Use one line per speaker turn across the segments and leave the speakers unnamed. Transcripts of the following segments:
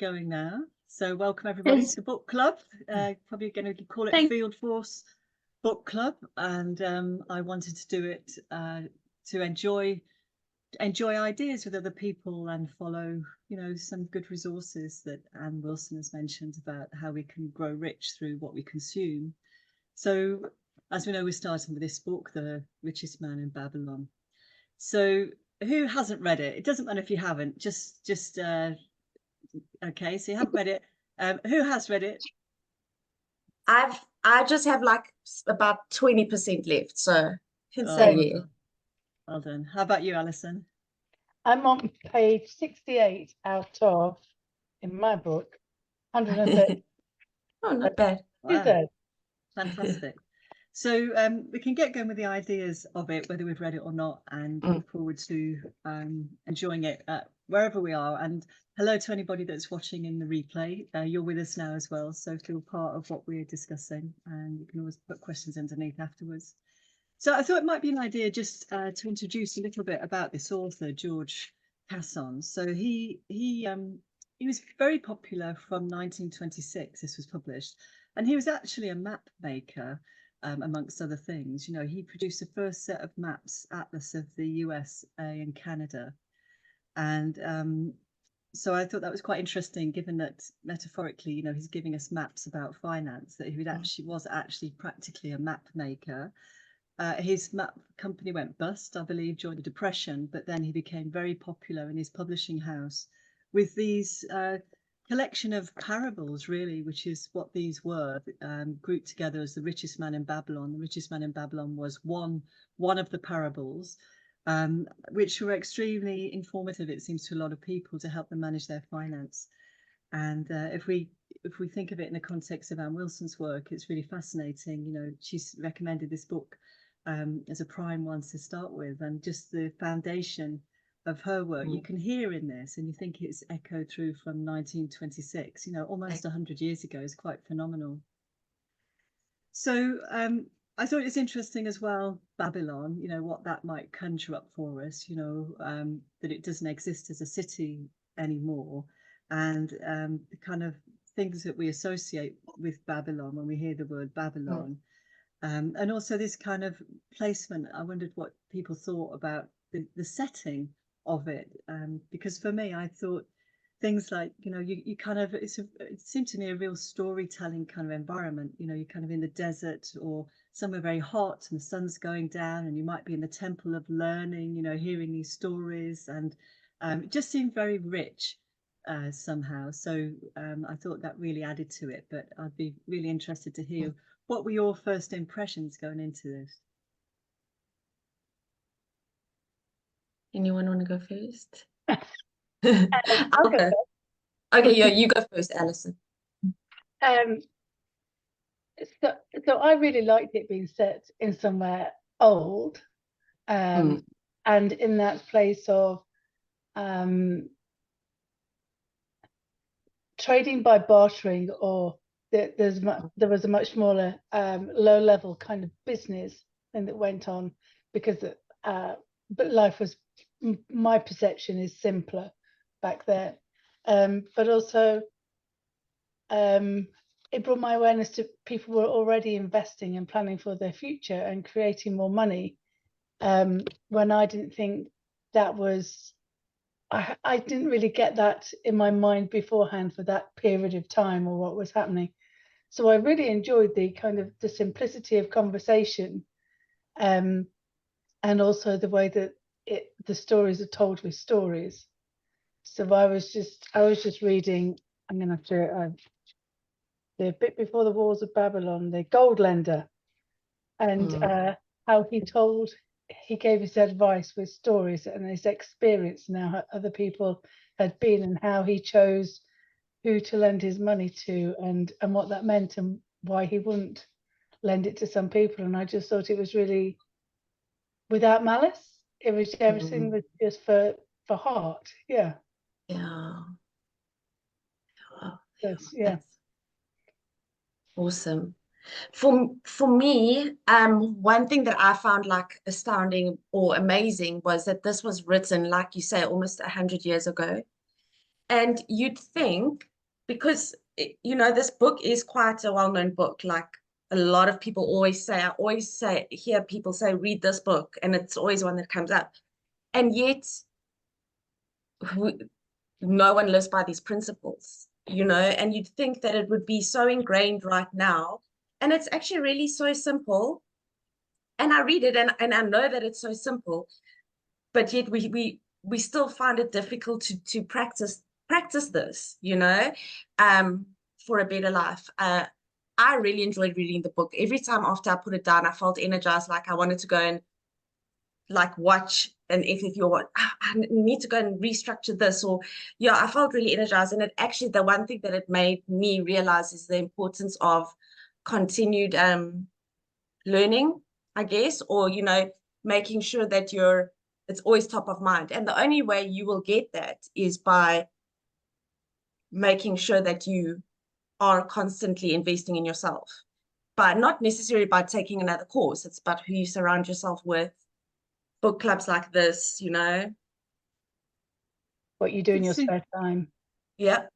going now. So welcome everybody to the book club. Probably going to call it Field Force Book Club, and I wanted to do it to enjoy ideas with other people and follow, some good resources that Anne Wilson has mentioned about how we can grow rich through what we consume. So, as we know, we're starting with this book, The Richest Man in Babylon. So, who hasn't read it? It doesn't matter if you haven't. Okay. So you haven't read it. Who has read it?
I just have like about 20% left, so can say yeah.
Well done. How about you, Alison?
I'm on page 68 out of, in my book, 130.
Oh, not bad.
Wow. Fantastic. So we can get going with the ideas of it, whether we've read it or not, and look forward to enjoying it wherever we are. And hello to anybody that's watching in the replay. You're with us now as well, so feel part of what we're discussing, and you can always put questions underneath afterwards. So I thought it might be an idea just to introduce a little bit about this author, George Clason. So he was very popular from 1926. This was published, and he was actually a map maker. Amongst other things, he produced the first set of maps, atlas of the USA and Canada. And so I thought that was quite interesting, given that metaphorically, he's giving us maps about finance, that he was actually practically a map maker. His map company went bust, I believe, during the Depression, but then he became very popular in his publishing house with these collection of parables, really, which is what these were, grouped together as The Richest Man in Babylon. The Richest Man in Babylon was one of the parables, which were extremely informative, it seems, to a lot of people to help them manage their finance. And if we think of it in the context of Anne Wilson's work, it's really fascinating. She's recommended this book as a prime one to start with, and just the foundation of her work you can hear in this, and you think it's echoed through from 1926, almost 100 years ago. Is quite phenomenal. So I thought it's interesting as well, Babylon, what that might conjure up for us, that it doesn't exist as a city anymore, and the kind of things that we associate with Babylon when we hear the word Babylon. And also this kind of placement. I wondered what people thought about the setting of it, because for me, I thought things like, you kind of, it seemed to me a real storytelling kind of environment. You're kind of in the desert or somewhere very hot and the sun's going down, and you might be in the temple of learning, hearing these stories, and it just seemed very rich somehow. So I thought that really added to it, but I'd be really interested to hear what were your first impressions going into this.
Anyone want to go first?
I'll go first.
Okay, yeah, you go first, Alison.
So I really liked it being set in somewhere old, and in that place of trading by bartering, or there was a much smaller, low-level kind of business thing that went on, because but life was, my perception is, simpler back then. But also it brought my awareness to people were already investing and planning for their future and creating more money, when I didn't think that was, I didn't really get that in my mind beforehand for that period of time or what was happening. So I really enjoyed the kind of the simplicity of conversation, and also the way that the stories are told with stories. So I was just reading. I'm going to have to the bit before the walls of Babylon, the gold lender, and how he gave his advice with stories and his experience, and how other people had been, and how he chose who to lend his money to, and what that meant, and why he wouldn't lend it to some people. And I just thought it was really without malice. It was, everything was just for heart. Yeah. That's
Awesome. For me, one thing that I found like astounding or amazing was that this was written, like you say, almost 100 years ago. And you'd think because you know, this book is quite a well-known book. Like a lot of people always say, hear people say, read this book, and it's always one that comes up. And yet, no one lives by these principles, you know, and you'd think that it would be so ingrained right now. And it's actually really so simple. And I read it and I know that it's so simple, but yet we still find it difficult to practice this, you know, for a better life. I really enjoyed reading the book. Every time after I put it down, I felt energized, like I wanted to go and like watch an FFU, or I need to go and restructure this, or yeah, I felt really energized. And it actually, the one thing that it made me realize is the importance of continued learning, I guess, or you know, making sure that it's always top of mind. And the only way you will get that is by making sure that you are constantly investing in yourself, but not necessarily by taking another course. It's about who you surround yourself with, book clubs like this, you know.
What you do in your spare time.
Yeah.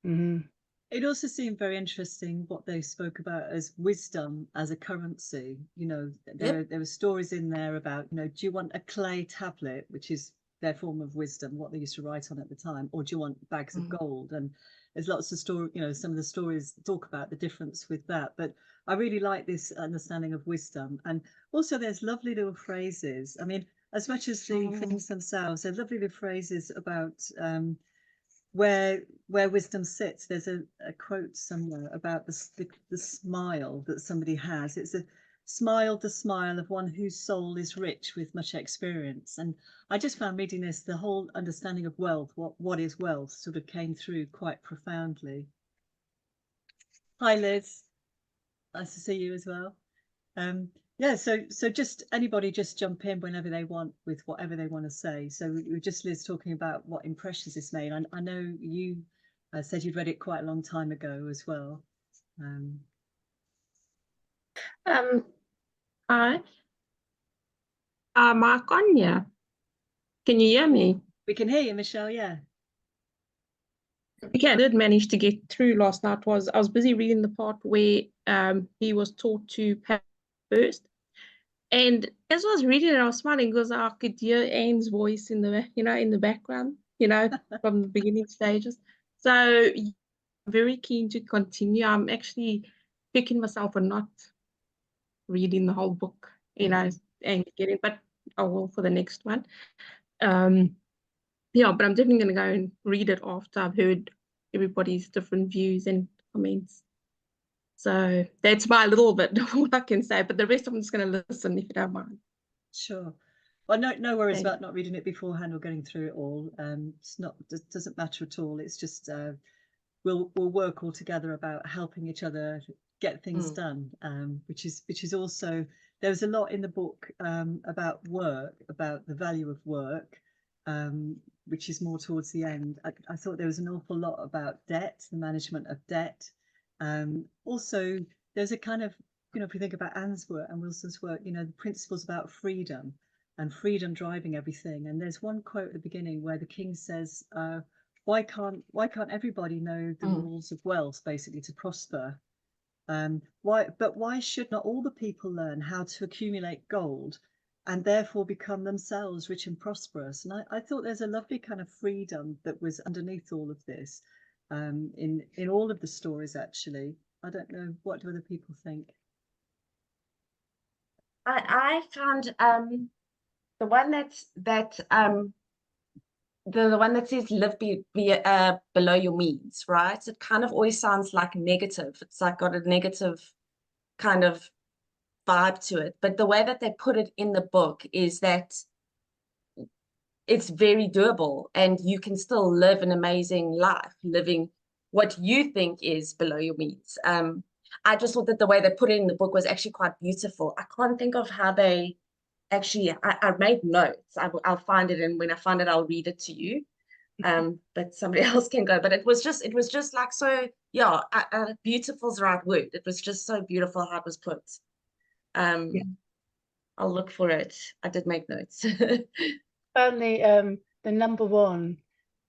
Mm-hmm.
It also seemed very interesting what they spoke about as wisdom as a currency. You know, there were stories in there about, you know, do you want a clay tablet, which is their form of wisdom, what they used to write on at the time, or do you want bags of gold? And there's lots of story, you know, some of the stories talk about the difference with that. But I really like this understanding of wisdom. And also there's lovely little phrases. I mean, as much as the things themselves, there's lovely little phrases about where wisdom sits. There's a quote somewhere about the smile that somebody has. It's a smile, the smile of one whose soul is rich with much experience. And I just found reading this, the whole understanding of wealth, what is wealth, sort of came through quite profoundly. Hi Liz, nice to see you as well. Yeah, so just anybody just jump in whenever they want with whatever they want to say. So we were just, Liz, talking about what impressions this made. I know you said you'd read it quite a long time ago as well.
Hi. Mark on, yeah. Can you hear me?
We can hear you, Michelle, yeah.
Okay, I did manage to get through last night. I was busy reading the part where he was taught to pay first. And as I was reading it, I was smiling because I could hear Anne's voice in the background, from the beginning stages. So I'm very keen to continue. I'm actually picking myself on not reading the whole book, and getting, but I will for the next one. Yeah, but I'm definitely going to go and read it after I've heard everybody's different views and comments. So that's my little bit of what I can say, but the rest I'm just going to listen if you don't mind.
Sure. Well, no worries about not reading it beforehand or getting through it all. It doesn't matter at all. It's just we'll work all together about helping each other get things done, which is also, there was a lot in the book about work, about the value of work, which is more towards the end. I thought there was an awful lot about debt, the management of debt. Also, there's a kind of, if we think about Anne's work and Wilson's work, the principles about freedom and freedom driving everything. And there's one quote at the beginning where the king says, why can't everybody know the rules of wealth, basically, to prosper? Why should not all the people learn how to accumulate gold and therefore become themselves rich and prosperous? And I thought there's a lovely kind of freedom that was underneath all of this, in all of the stories, actually. I don't know, what do other people think?
I found the one the one that says live below your means, right? It kind of always sounds like negative. It's like got a negative kind of vibe to it. But the way that they put it in the book is that it's very doable and you can still live an amazing life, living what you think is below your means. I just thought that the way they put it in the book was actually quite beautiful. I can't think of how they actually, I made notes. I'll find it, and when I find it, I'll read it to you. But somebody else can go. But it was just like, so yeah, beautiful is the right word. It was just so beautiful how it was put.
Yeah.
I'll look for it. I did make notes.
Found the number one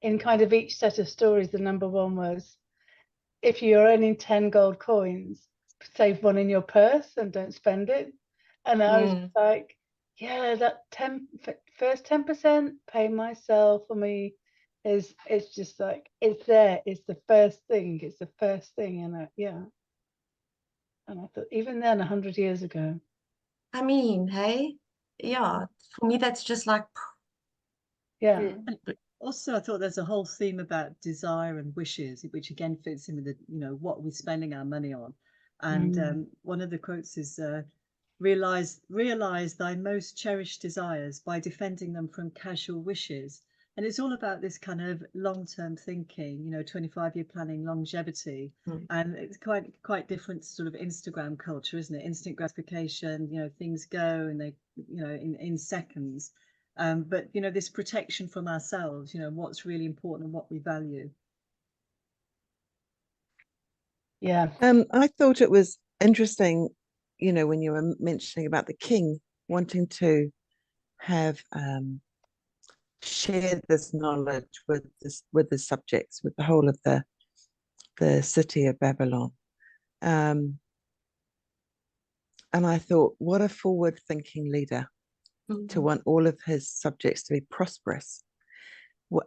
in kind of each set of stories. The number one was if you're earning 10 gold coins, save one in your purse and don't spend it. And I was
Mm.
like, yeah, that first 10% pay myself for me is, it's just like, it's there, it's the first thing, and yeah. And I thought, even then, 100 years ago.
I mean, hey, yeah, for me, that's just like,
Yeah.
And also, I thought there's a whole theme about desire and wishes, which again fits in with the, what we're spending our money on. And one of the quotes is, realize thy most cherished desires by defending them from casual wishes. And it's all about this kind of long-term thinking, 25-year planning, longevity.
Mm.
And it's quite different to sort of Instagram culture, isn't it? Instant gratification, things go and they, in seconds. But this protection from ourselves, what's really important and what we value.
Yeah.
I thought it was interesting, when you were mentioning about the king wanting to have shared this knowledge with the subjects, with the whole of the city of Babylon. And I thought, what a forward-thinking leader to want all of his subjects to be prosperous.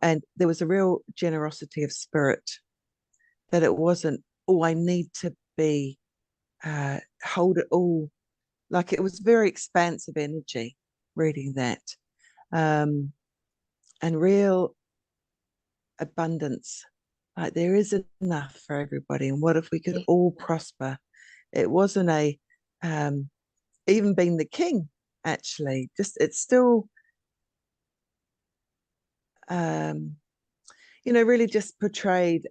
And there was a real generosity of spirit, that it wasn't, oh, I need to be hold it all. Like, it was very expansive energy reading that, and real abundance. Like, there is enough for everybody, and what if we could all prosper? It wasn't a even being the king, actually, just it's still really just portrayed,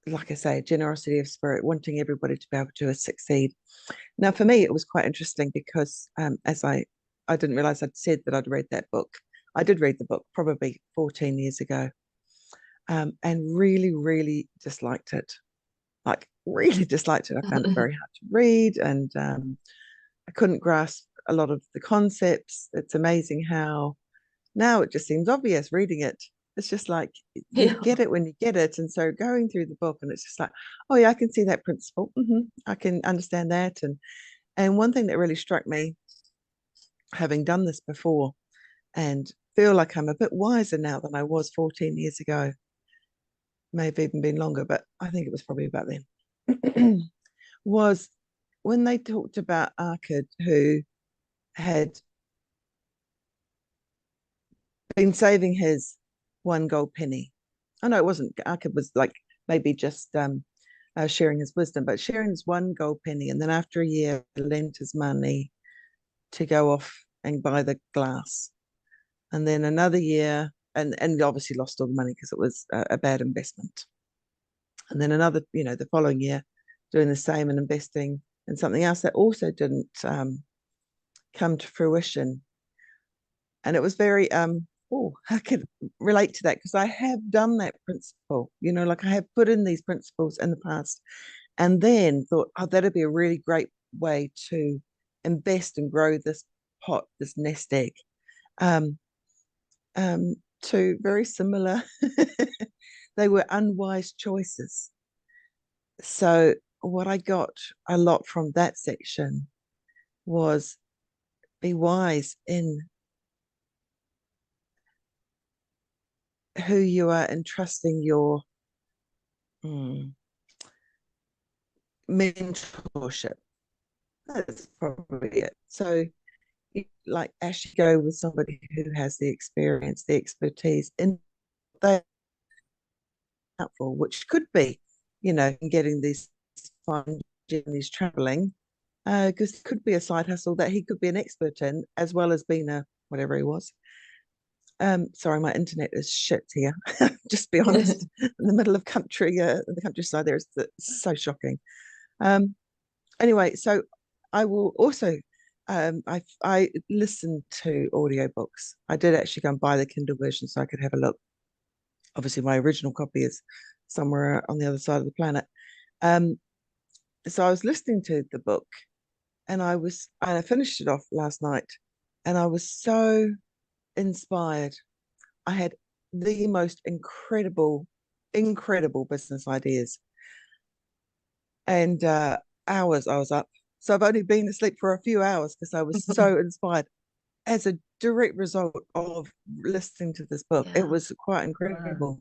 like I say, generosity of spirit, wanting everybody to be able to succeed. Now, for me, it was quite interesting because as I didn't realize I'd said that I'd read that book. I did read the book probably 14 years ago, and really, really disliked it. Like, really disliked it. I found it very hard to read, and I couldn't grasp a lot of the concepts. It's amazing how now it just seems obvious reading it. It's just like you get it when you get it. And so going through the book, and it's just like, oh yeah, I can see that principle. I can understand that. And one thing that really struck me, having done this before, and feel like I'm a bit wiser now than I was 14 years ago, maybe even been longer, but I think it was probably about then, was when they talked about Arkad, who had been saving his one gold penny. I know it wasn't, Arkad was like maybe just sharing his wisdom, but sharing his one gold penny, and then after a year lent his money to go off and buy the glass, and then another year, and obviously lost all the money because it was a bad investment, and then another, the following year doing the same and investing in something else that also didn't come to fruition. And it was very I could relate to that, because I have done that principle, like I have put in these principles in the past, and then thought, oh, that'd be a really great way to invest and grow this pot, this nest egg. To very similar, they were unwise choices. So what I got a lot from that section was, be wise in who you are entrusting your mentorship. That's probably it. So, like, actually go with somebody who has the experience, the expertise in that, helpful, which could be, getting these fun journeys, traveling, because it could be a side hustle that he could be an expert in, as well as being a whatever he was. Sorry, my internet is shit here. Just be honest. In the middle of country, in the countryside, there, it's so shocking. Anyway, so I will also, I listened to audiobooks. I did actually go and buy the Kindle version so I could have a look. Obviously, my original copy is somewhere on the other side of the planet. So I was listening to the book, and I finished it off last night, and I was so inspired. I had the most incredible incredible business ideas. And hours I was up. So I've only been asleep for a few hours because I was so inspired as a direct result of listening to this book.
Yeah.
It was quite incredible.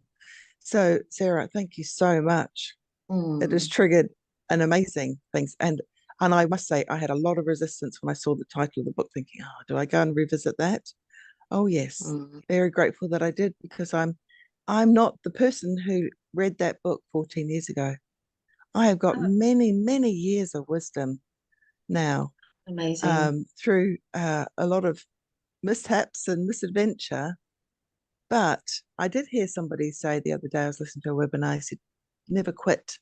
So Sarah, thank you so much. It has triggered an amazing things. And I must say, I had a lot of resistance when I saw the title of the book, thinking, oh, do I go and revisit that? Oh yes, very grateful that I did, because I'm not the person who read that book 14 years ago. I have got many, many years of wisdom now,
Amazing.
through a lot of mishaps and misadventure. But I did hear somebody say the other day, I was listening to a webinar, I said, never quit,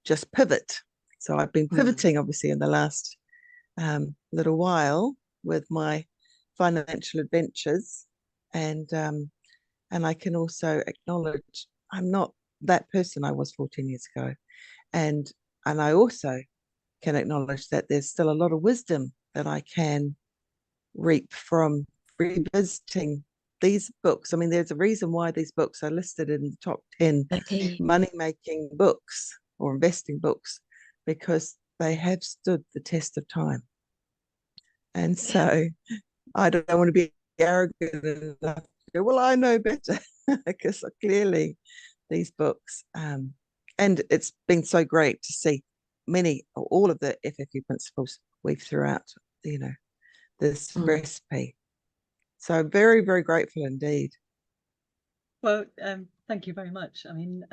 just pivot. So I've been pivoting, obviously, in the last little while with my financial adventures. And I can also acknowledge I'm not that person I was 14 years ago. And I also can acknowledge that there's still a lot of wisdom that I can reap from revisiting these books. I mean, there's a reason why these books are listed in the top 10
Okay.
money-making books or investing books, because they have stood the test of time. And so I don't want to be arrogant enough to go, well, I know better, because clearly these books, and it's been so great to see many or all of the FFU principles weave throughout, this recipe. So very, very grateful indeed.
Well, thank you very much. I mean,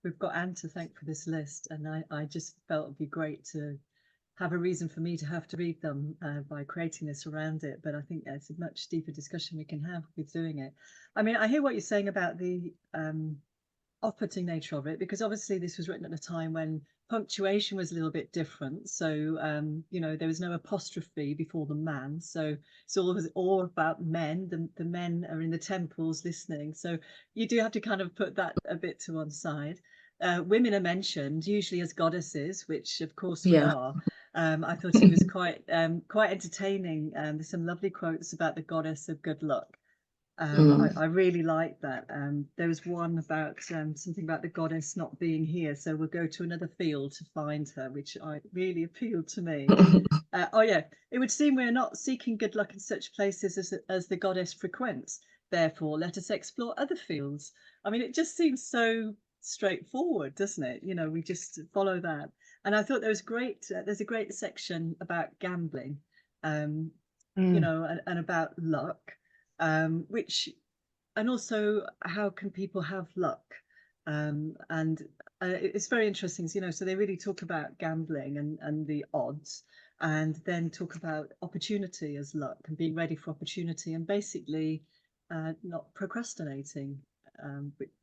we've got Anne to thank for this list, and I just felt it'd be great to have a reason for me to have to read them by creating this around it. But I think it's a much deeper discussion we can have with doing it. I mean, I hear what you're saying about the off-putting nature of it, because obviously this was written at a time when punctuation was a little bit different. So, there was no apostrophe before the man. So it's all about men. The men are in the temples listening. So you do have to kind of put that a bit to one side. Women are mentioned usually as goddesses, which of course we are. I thought it was quite entertaining. There's some lovely quotes about the goddess of good luck. I really like that. There was one about something about the goddess not being here, so we'll go to another field to find her, which really appealed to me. Oh yeah, it would seem we're not seeking good luck in such places as the goddess frequents. Therefore, let us explore other fields. I mean, it just seems so straightforward, doesn't it? We just follow that. And I thought there was great. There's a great section about gambling, and about luck. Which, and also how can people have luck? And it's very interesting, so they really talk about gambling and the odds, and then talk about opportunity as luck and being ready for opportunity, and basically not procrastinating.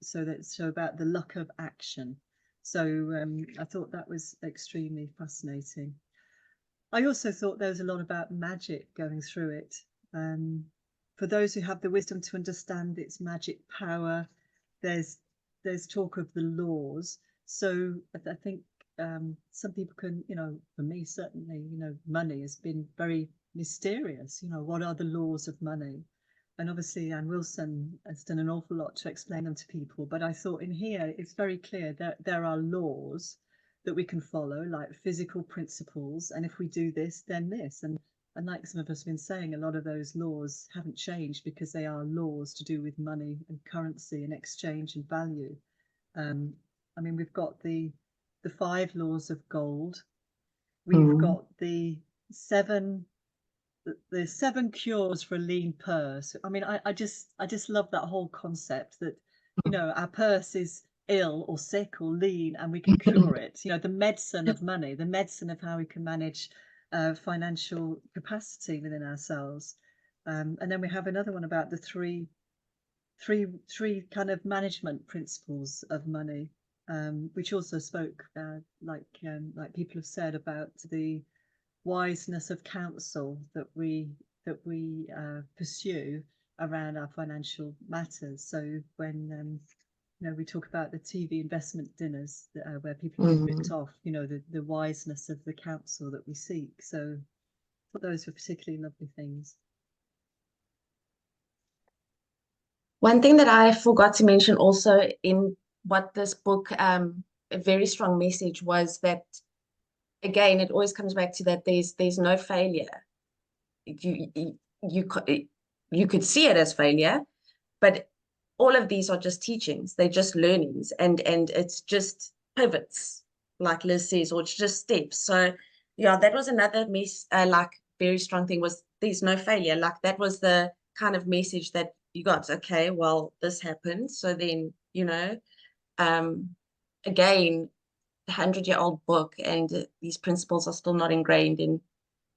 So about the luck of action. So I thought that was extremely fascinating. I also thought there was a lot about magic going through it. For those who have the wisdom to understand its magic power, there's talk of the laws. So I think some people can, for me certainly, money has been very mysterious. What are the laws of money? And obviously Anne Wilson has done an awful lot to explain them to people. But I thought in here it's very clear that there are laws that we can follow, like physical principles, and if we do this, then this. And like some of us have been saying, a lot of those laws haven't changed because they are laws to do with money and currency and exchange and value. I mean, we've got the 5 laws of gold. We've got the 7 cures for a lean purse. I mean, I just love that whole concept that, our purse is ill or sick or lean and we can cure it. The medicine of money, the medicine of how we can manage financial capacity within ourselves. And then we have another one about the three kind of management principles of money, which also spoke, like people have said, about the wiseness of counsel that we pursue around our financial matters. So when we talk about the TV investment dinners where people get ripped off, the wiseness of the counsel that we seek. So I thought those were particularly lovely things.
One thing that I forgot to mention also in what this book, a very strong message was that, again, it always comes back to that there's no failure. You could see it as failure, but all of these are just teachings. They're just learnings, and it's just pivots, like Liz says, or it's just steps. So yeah, that was another like very strong thing, was there's no failure. Like that was the kind of message that you got. Okay, well, this happened, so then, you know, again, 100-year-old book, and these principles are still not ingrained in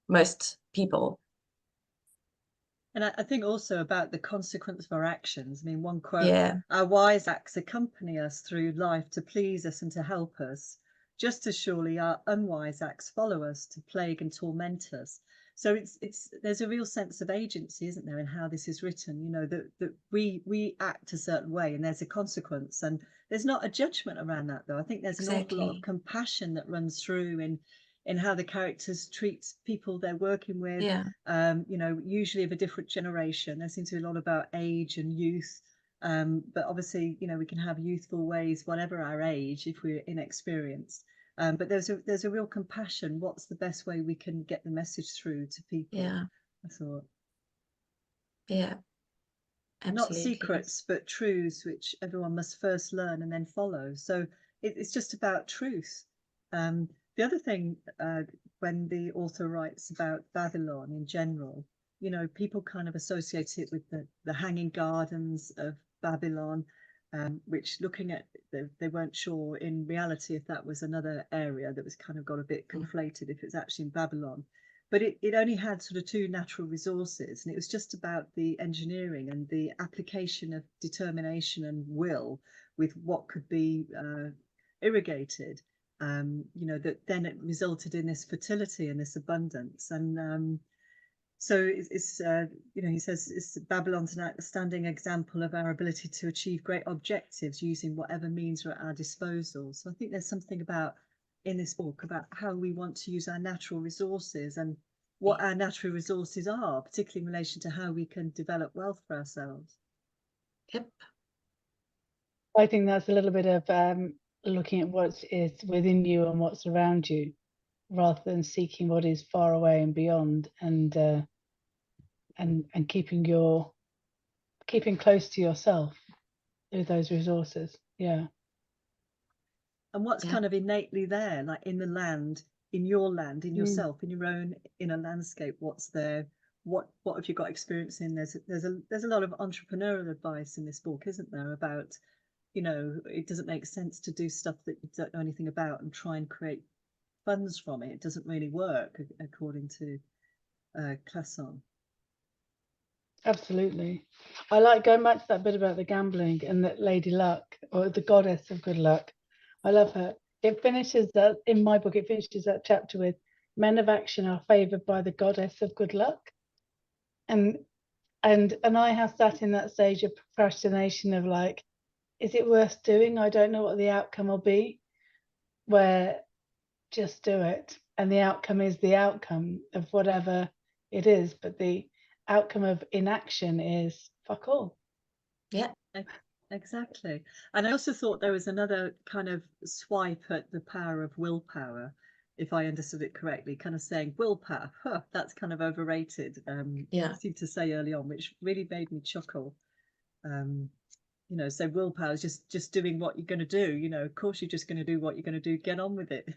most people.
And I think also about the consequence of our actions. I mean, one quote,
Yeah,
our wise acts accompany us through life to please us and to help us. Just as surely our unwise acts follow us to plague and torment us. So there's a real sense of agency, isn't there, in how this is written, you know, that we act a certain way and there's a consequence. And there's not a judgment around that, though. I think there's an awful lot of
exactly.
compassion that runs through in how the characters treat people they're working with.
Yeah,
You know, usually of a different generation. There seems to be a lot about age and youth. But obviously, you know, we can have youthful ways, whatever our age, if we're inexperienced. But there's a real compassion. What's the best way we can get the message through to people?
yeah,
I thought.
yeah,
Not
absolutely.
secrets, but truths which everyone must first learn and then follow. So it's just about truth. The other thing, when the author writes about Babylon in general, you know, people kind of associate it with the hanging gardens of Babylon, which looking at, they weren't sure in reality if that was another area that was kind of got a bit conflated, if it's actually in Babylon. But it only had sort of two natural resources, and it was just about the engineering and the application of determination and will with what could be irrigated. You know, that then it resulted in this fertility and this abundance. And so it's you know, he says Babylon's an outstanding example of our ability to achieve great objectives using whatever means are at our disposal. So I think there's something about in this book about how we want to use our natural resources and what our natural resources are, particularly in relation to how we can develop wealth for ourselves.
Yep.
I think that's a little bit of looking at what is within you and what's around you, rather than seeking what is far away and beyond, and keeping close to yourself with those resources. Yeah.
And what's
Yeah.
kind of innately there, like in the land, in your land, in yourself, in your own inner landscape, what's there? What have you got experience in? There's a lot of entrepreneurial advice in this book, isn't there, about, you know, it doesn't make sense to do stuff that you don't know anything about and try and create funds from it. It doesn't really work, according to Clason.
Absolutely. I like going back to that bit about the gambling and that Lady Luck, or the goddess of good luck. I love her. It finishes that, in my book, it finishes that chapter with men of action are favoured by the goddess of good luck. And I have sat in that stage of procrastination of like, is it worth doing? I don't know what the outcome will be. Where just do it. And the outcome is the outcome of whatever it is. But the outcome of inaction is fuck all.
Yeah.
Exactly. And I also thought there was another kind of swipe at the power of willpower, if I understood it correctly, kind of saying willpower, that's kind of overrated.
Yeah.
You seemed to say early on, which really made me chuckle. You know, so willpower is just doing what you're going to do. You know, of course you're just going to do what you're going to do. Get on with it.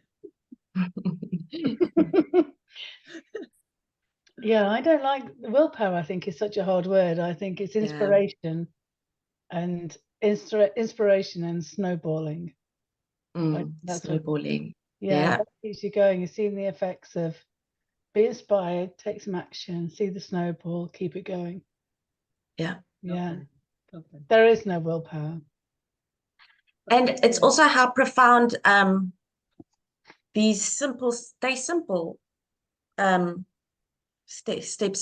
Yeah, I don't like willpower. I think is such a hard word. I think it's inspiration and inspiration and snowballing. That's
Snowballing.
yeah, that keeps you going. You're seeing the effects of be inspired, take some action, see the snowball, keep it going.
Yeah.
Yeah.
Okay.
There is no willpower.
And it's also how profound these simple steps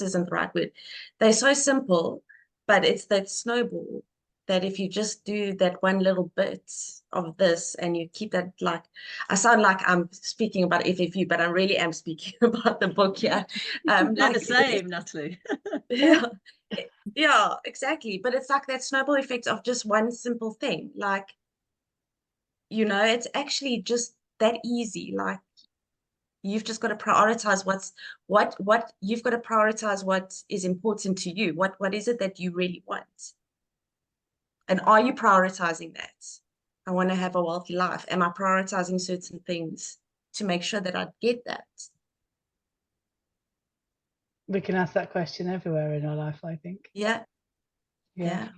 isn't the right word. They're so simple, but it's that snowball that if you just do that one little bit of this and you keep that, like, I sound like I'm speaking about FFU, but I really am speaking about the book here.
Like the same, Natalie.
Yeah, exactly. But it's like that snowball effect of just one simple thing. Like You know, it's actually just that easy. Like you've just got to prioritize what you've got to prioritize what is important to you. What is it that you really want? And are you prioritizing that? I want to have a wealthy life. Am I prioritizing certain things to make sure that I get that?
We can ask that question everywhere in our life, I think.
Yeah.
Yeah.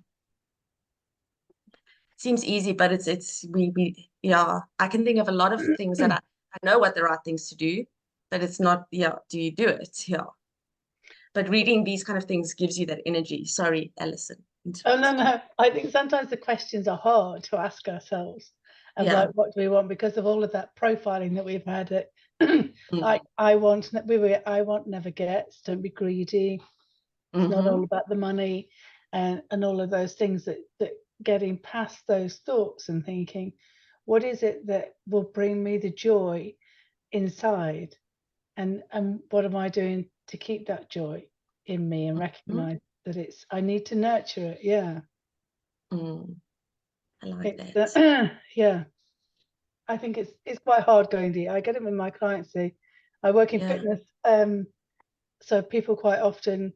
Seems easy, but it's we yeah, I can think of a lot of things that I know what the right things to do, but it's not, yeah, do you do it? Yeah. But reading these kind of things gives you that energy. Sorry, Alison.
Oh, no. I think sometimes the questions are hard to ask ourselves of
Yeah.
like, what do we want? Because of all of that profiling that we've had.
Mm.
I want, never gets, don't be greedy. It's not all about the money and all of those things that getting past those thoughts and thinking, what is it that will bring me the joy inside? And what am I doing to keep that joy in me and recognize that I need to nurture it. Yeah.
I like that.
Yeah. I think it's quite hard going deep. I get it with my clients. I work in fitness. So people quite often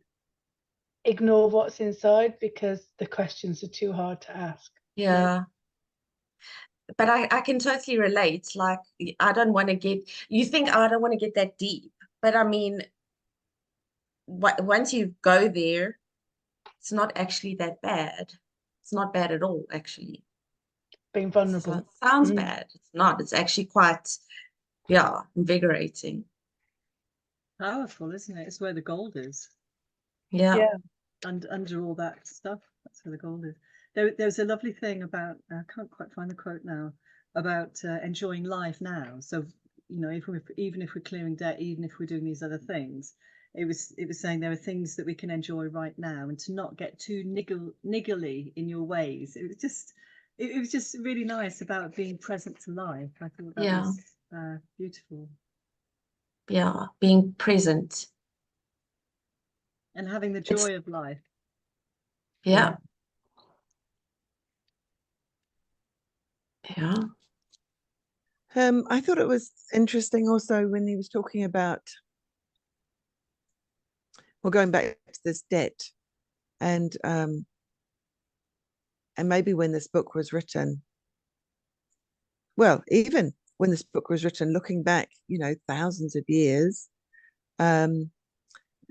ignore what's inside because the questions are too hard to ask.
Yeah. But I can totally relate. Like, I don't want to get, you think, oh, I don't want to get that deep. But I mean, once you go there, it's not actually that bad. It's not bad at all, actually.
Being vulnerable.
So it sounds bad. It's not. It's actually quite, yeah, invigorating.
Powerful, isn't it? It's where the gold is.
Yeah.
And under all that stuff, that's where the gold is. There's a lovely thing about, I can't quite find the quote now, about enjoying life now. So, you know, even if we're clearing debt, even if we're doing these other things, it was saying there are things that we can enjoy right now, and to not get too niggly in your ways. It was just really nice about being present to life. I thought that was beautiful.
Yeah, being present.
And having the joy of life.
Yeah. Yeah.
I thought it was interesting also when he was talking about, well, going back to this debt, and maybe when this book was written, well, even when this book was written, looking back, you know, thousands of years,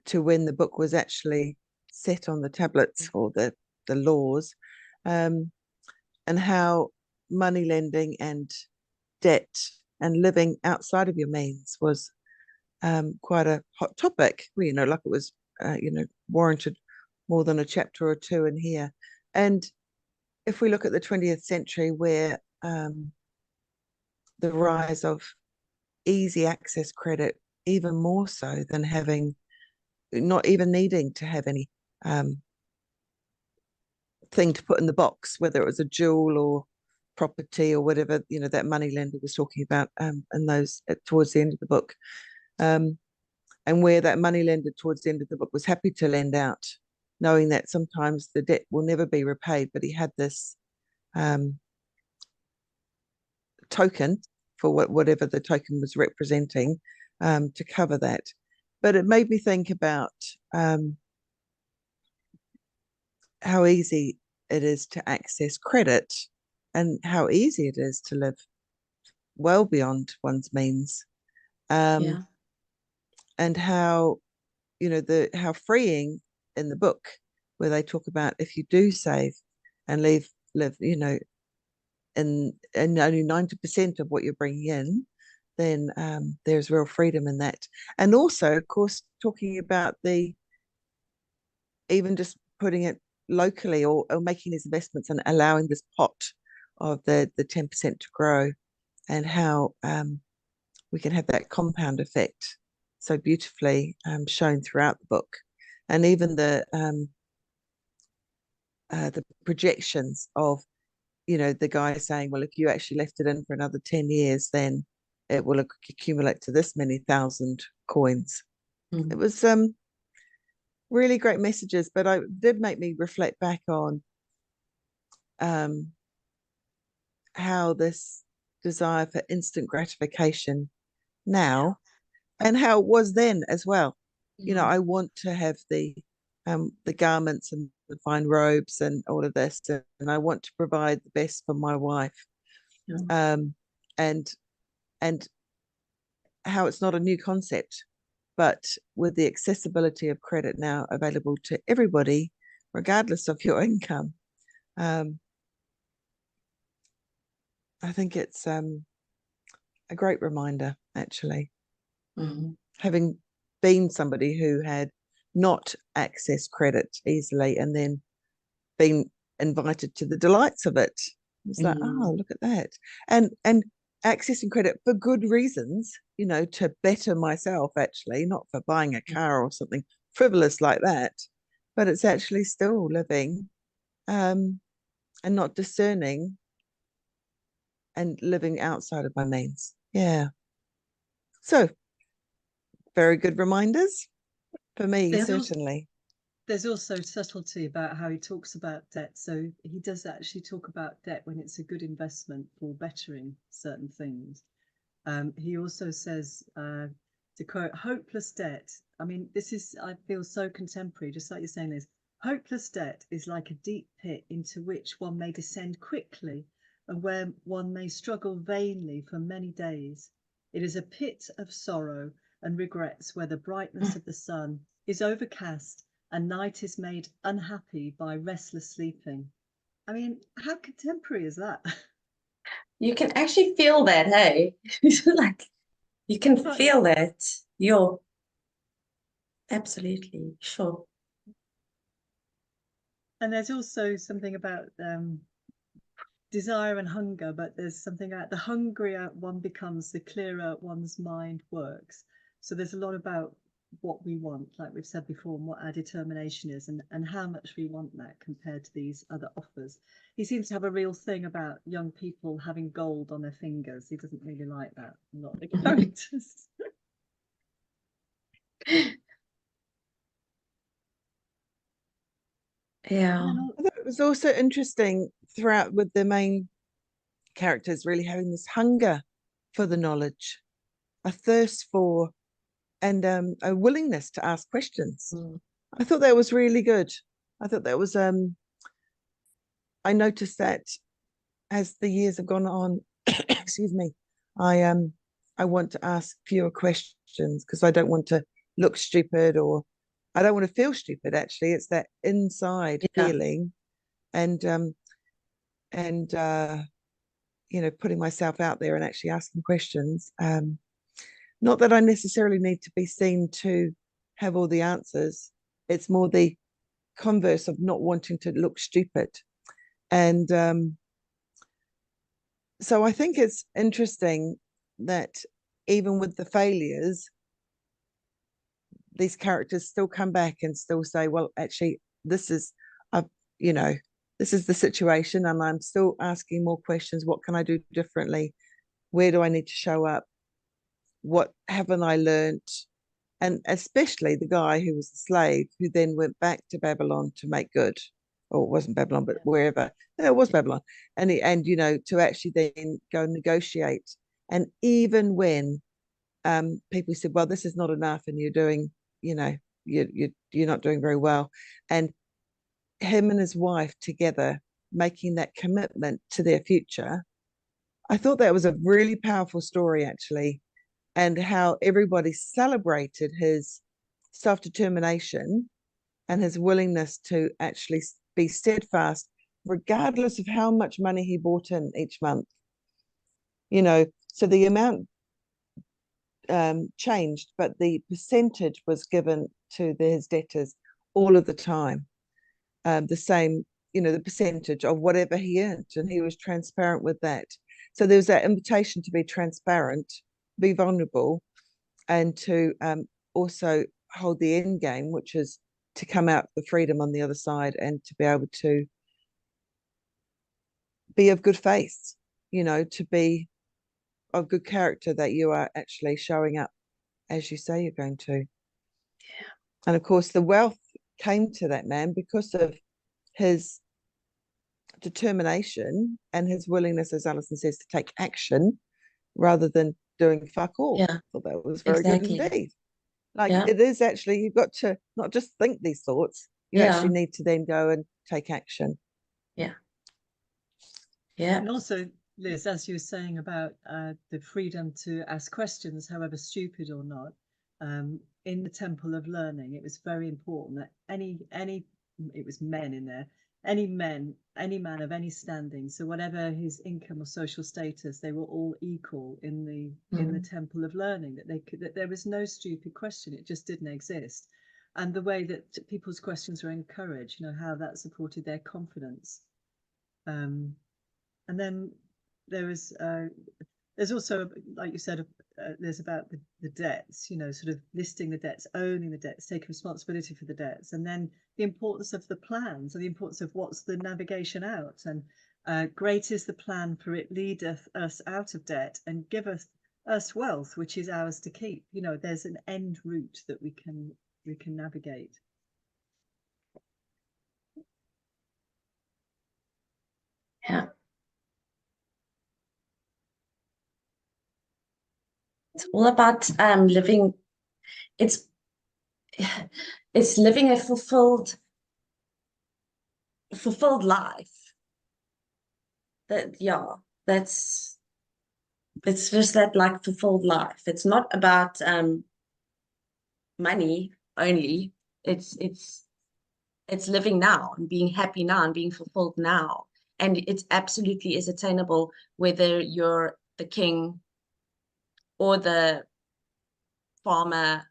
to when the book was actually set on the tablets or the laws, and how money lending and debt and living outside of your means was quite a hot topic. You know, like it was, you know, warranted more than a chapter or two in here. And if we look at the 20th century, where the rise of easy access credit, even more so than having, not even needing to have any thing to put in the box, whether it was a jewel or property or whatever, you know, that money lender was talking about, and those towards the end of the book, and where that money lender towards the end of the book was happy to lend out, knowing that sometimes the debt will never be repaid, but he had this token for whatever the token was representing, to cover that. But it made me think about how easy it is to access credit and how easy it is to live well beyond one's means, and how, you know, how freeing in the book where they talk about if you do save and live, you know, in only 90% of what you're bringing in, then there's real freedom in that. And also, of course, talking about the even just putting it locally, or making these investments and allowing this pot of the 10% to grow, and how we can have that compound effect so beautifully shown throughout the book. And even the projections of, you know, the guy saying, well, if you actually left it in for another 10 years, then it will accumulate to this many thousand coins. It was really great messages, but I did make me reflect back on how this desire for instant gratification now, and how it was then as well. You know, I want to have the garments and the fine robes and all of this, and I want to provide the best for my wife. And how it's not a new concept, but with the accessibility of credit now available to everybody, regardless of your income, I think it's a great reminder, actually. Having been somebody who had not accessed credit easily and then been invited to the delights of it. It's like, oh, look at that. And accessing credit for good reasons, you know, to better myself, actually, not for buying a car or something frivolous like that, but it's actually still living and not discerning and living outside of my means. Yeah. So, very good reminders for me, certainly.
There's also subtlety about how he talks about debt. So he does actually talk about debt when it's a good investment for bettering certain things. He also says, to quote, hopeless debt. I mean, this is, I feel, so contemporary, just like you're saying this. Hopeless debt is like a deep pit into which one may descend quickly and where one may struggle vainly for many days. It is a pit of sorrow and regrets where the brightness of the sun is overcast and night is made unhappy by restless sleeping. I mean, how contemporary is that?
You can actually feel that, hey? Like, you can feel that. You're absolutely sure.
And there's also something about desire and hunger, but there's something about the hungrier one becomes, the clearer one's mind works. So there's a lot about what we want, like we've said before, and what our determination is, and how much we want that compared to these other offers. He seems to have a real thing about young people having gold on their fingers. He doesn't really like that, a lot of the characters.
Yeah.
I thought it was also interesting throughout with the main characters really having this hunger for the knowledge, a thirst for, and a willingness to ask questions. I thought that was really good. I thought that was I noticed that as the years have gone on, excuse me, I want to ask fewer questions because I don't want to look stupid, or I don't want to feel stupid. Actually, it's that inside feeling, and you know, putting myself out there and actually asking questions. Not that I necessarily need to be seen to have all the answers. It's more the converse of not wanting to look stupid. And so I think it's interesting that even with the failures, these characters still come back and still say, well, actually, this is, you know, this is the situation, and I'm still asking more questions. What can I do differently? Where do I need to show up? What haven't I learned? And especially the guy who was a slave, who then went back to Babylon to make good. Or it wasn't Babylon, but wherever. No, it was Babylon. And you know, to actually then go and negotiate. And even when people said, well, this is not enough, and you're doing, you know, you're not doing very well. And him and his wife together making that commitment to their future. I thought that was a really powerful story, actually, and how everybody celebrated his self-determination and his willingness to actually be steadfast, regardless of how much money he brought in each month. You know, so the amount changed, but the percentage was given to his debtors all of the time. The same, you know, the percentage of whatever he earned, and he was transparent with that. So there was that invitation to be transparent, be vulnerable, and to also hold the end game, which is to come out the freedom on the other side and to be able to be of good faith, you know, to be of good character, that you are actually showing up as you say you're going to.
Yeah.
And of course, the wealth came to that man because of his determination and his willingness, as Alison says, to take action rather than doing fuck all.
Yeah,
I thought that was very
exactly.
good indeed. Like
Yeah.
it is actually, you've got to not just think these thoughts, you
Yeah.
actually need to then go and take action.
Yeah. Yeah.
And also, Liz, as you were saying about the freedom to ask questions, however stupid or not, in the temple of learning, it was very important that it was men in there, any man of any standing, so whatever his income or social status, they were all equal in the temple of learning, that there was no stupid question, it just didn't exist. And the way that people's questions were encouraged, how that supported their confidence. And then there's also, like you said, there's about the debts, sort of listing the debts, owning the debts, taking responsibility for the debts, and then the importance of the plans and the importance of what's the navigation out. And great is the plan, for it leadeth us out of debt and giveth us wealth, which is ours to keep. There's an end route that we can navigate.
Yeah. It's all about living. It's living a fulfilled life. It's just that, like, fulfilled life. It's not about money only. It's living now and being happy now and being fulfilled now. And it absolutely is attainable, whether you're the king or the farmer.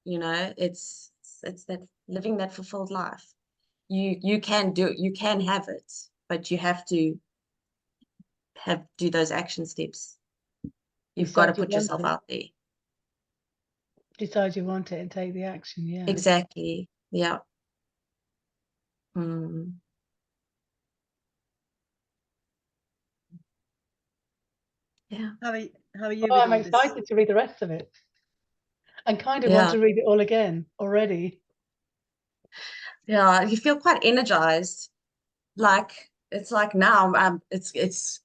It's that living that fulfilled life. You can have it, but you have to do those action steps. You've got to put yourself out there.
Decide you want it and take the action. Yeah,
Exactly. Yeah. Mm. Yeah.
How are you?
I'm excited to read the rest of it, and kind of want to read it all again already.
Yeah, you feel quite energized. Like, it's like now it's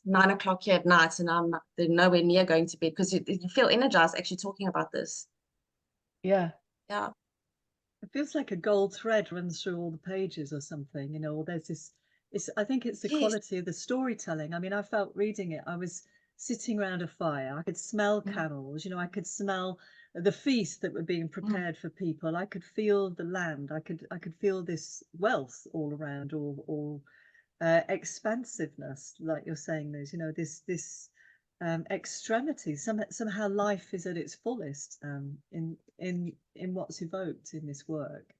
9 o'clock here at night, and I'm nowhere near going to bed, because you feel energized actually talking about this.
Yeah.
Yeah.
It feels like a gold thread runs through all the pages or something, or there's this, I think it's the quality of the storytelling. I mean, I felt reading it, I was sitting around a fire, I could smell camels, I could smell the feast that were being prepared for people, I could feel the land, I could feel this wealth all around, or expansiveness, like you're saying, Liz, this extremity. Somehow life is at its fullest in what's evoked in this work.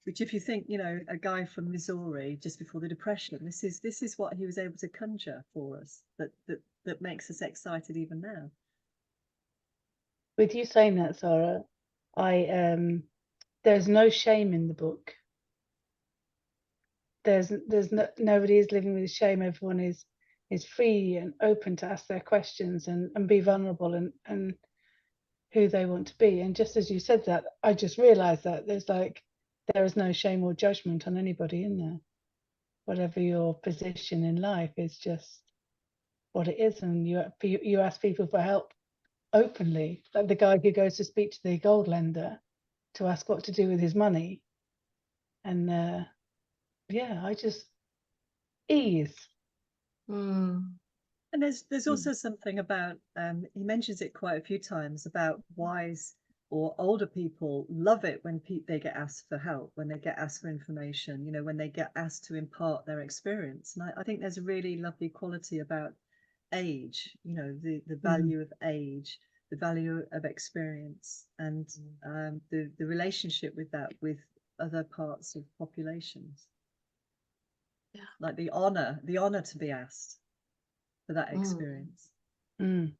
Which, if you think, a guy from Missouri just before the Depression, this is what he was able to conjure for us. That makes us excited even now.
With you saying that, Sarah, there's no shame in the book. There's nobody is living with shame. Everyone is free and open to ask their questions and be vulnerable and who they want to be. And just as you said that, I just realized that there is no shame or judgment on anybody in there. Whatever your position in life is just what it is, and you ask people for help openly, like the guy who goes to speak to the gold lender to ask what to do with his money. And I just ease.
And there's also something about, he mentions it quite a few times, about wise or older people love it when they get asked for help, when they get asked for information, when they get asked to impart their experience. And I think there's a really lovely quality about age, the value of age, the value of experience, and the relationship with that with other parts of populations.
Yeah.
Like the honor to be asked for that experience.
I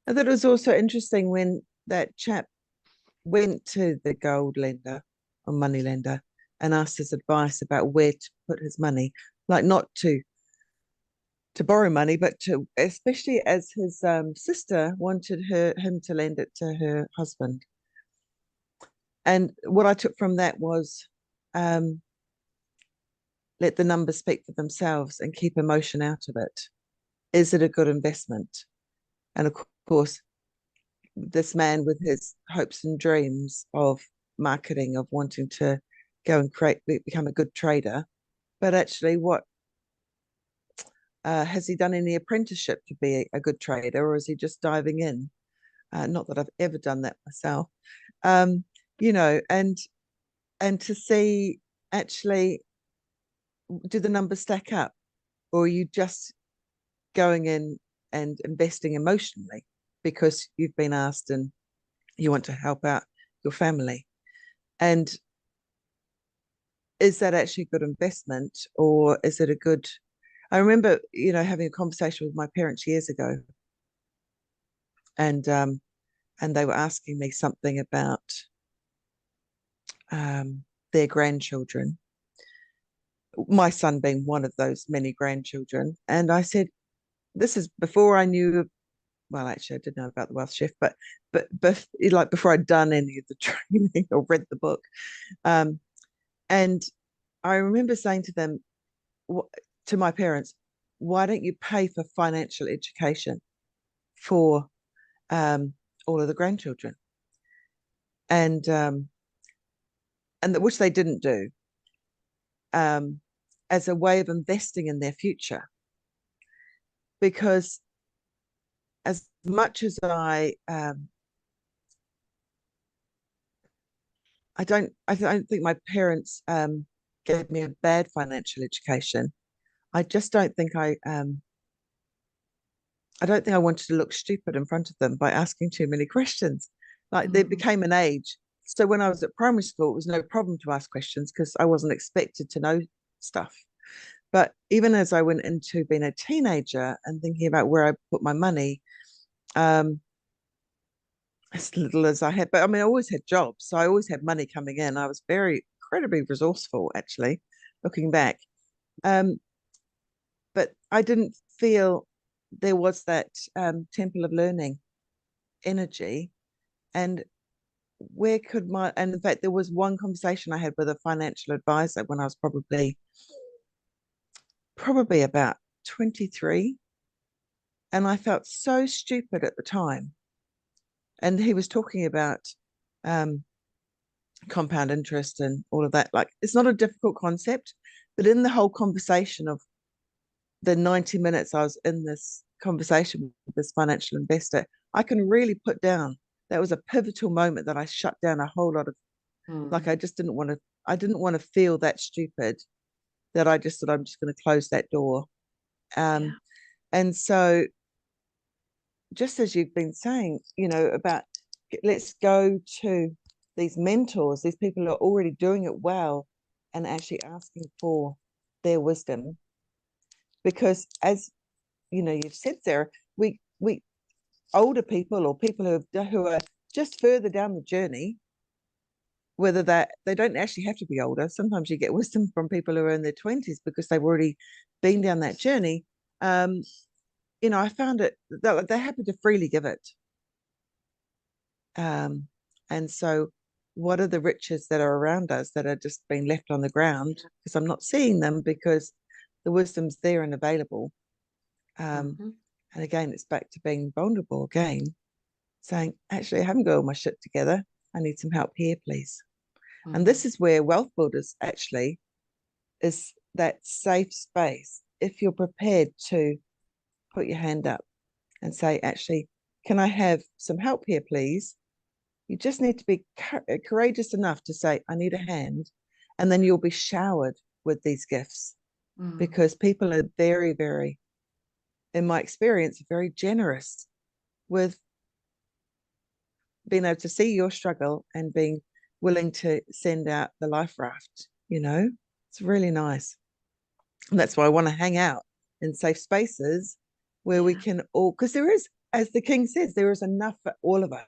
thought it was also interesting when that chap went to the gold lender or money lender and asked his advice about where to put his money, like not to borrow money, but to, especially as his sister wanted him to lend it to her husband. And what I took from that was let the numbers speak for themselves and keep emotion out of it. Is it a good investment? And of course, this man with his hopes and dreams of marketing, of wanting to go and become a good trader, but actually what has he done any apprenticeship to be a good trader, or is he just diving in? Not that I've ever done that myself. You know, and to see actually, do the numbers stack up, or are you just going in and investing emotionally because you've been asked and you want to help out your family? And is that actually a good investment, or is it a good... I remember, you know, having a conversation with my parents years ago, and they were asking me something about their grandchildren, my son being one of those many grandchildren. And I said, this is before I knew, well, actually, I did know about the Wealth Shift, but like before I'd done any of the training or read the book. And I remember saying to them, to my parents, why don't you pay for financial education for all of the grandchildren? And which they didn't do, as a way of investing in their future. Because as much as I don't think my parents gave me a bad financial education. I just don't think I don't think I wanted to look stupid in front of them by asking too many questions. Like, there became an age. So when I was at primary school, it was no problem to ask questions because I wasn't expected to know stuff. But even as I went into being a teenager and thinking about where I put my money, as little as I had, but I mean, I always had jobs, so I always had money coming in. I was very incredibly resourceful, actually, looking back. But I didn't feel there was that temple of learning energy. And where could my... and in fact, there was one conversation I had with a financial advisor when I was probably about 23, and I felt so stupid at the time. And he was talking about compound interest and all of that. Like, it's not a difficult concept, but in the whole conversation of the 90 minutes I was in this conversation with this financial investor, I can really put down, that was a pivotal moment that I shut down a whole lot of, like, I didn't want to feel that stupid, that I just said, I'm just going to close that door. And so, just as you've been saying, you know, about let's go to these mentors, these people who are already doing it well, and actually asking for their wisdom. Because, as you know, you've said, Sarah, we older people, or people who are just further down the journey, whether they don't actually have to be older. Sometimes you get wisdom from people who are in their 20s because they've already been down that journey. You know, I found it that they're happy to freely give it. And so, what are the riches that are around us that are just being left on the ground because I'm not seeing them, because the wisdom's there and available. And again, it's back to being vulnerable again, saying, actually, I haven't got all my shit together. I need some help here, please. And this is where Wealth Builders actually is that safe space. If you're prepared to put your hand up and say, actually, can I have some help here, please? You just need to be courageous enough to say, I need a hand. And then you'll be showered with these gifts, because people are very, very, in my experience, very generous with being able to see your struggle and being willing to send out the life raft. You know, it's really nice. And that's why I want to hang out in safe spaces where we can all, because there is, as the King says, there is enough for all of us.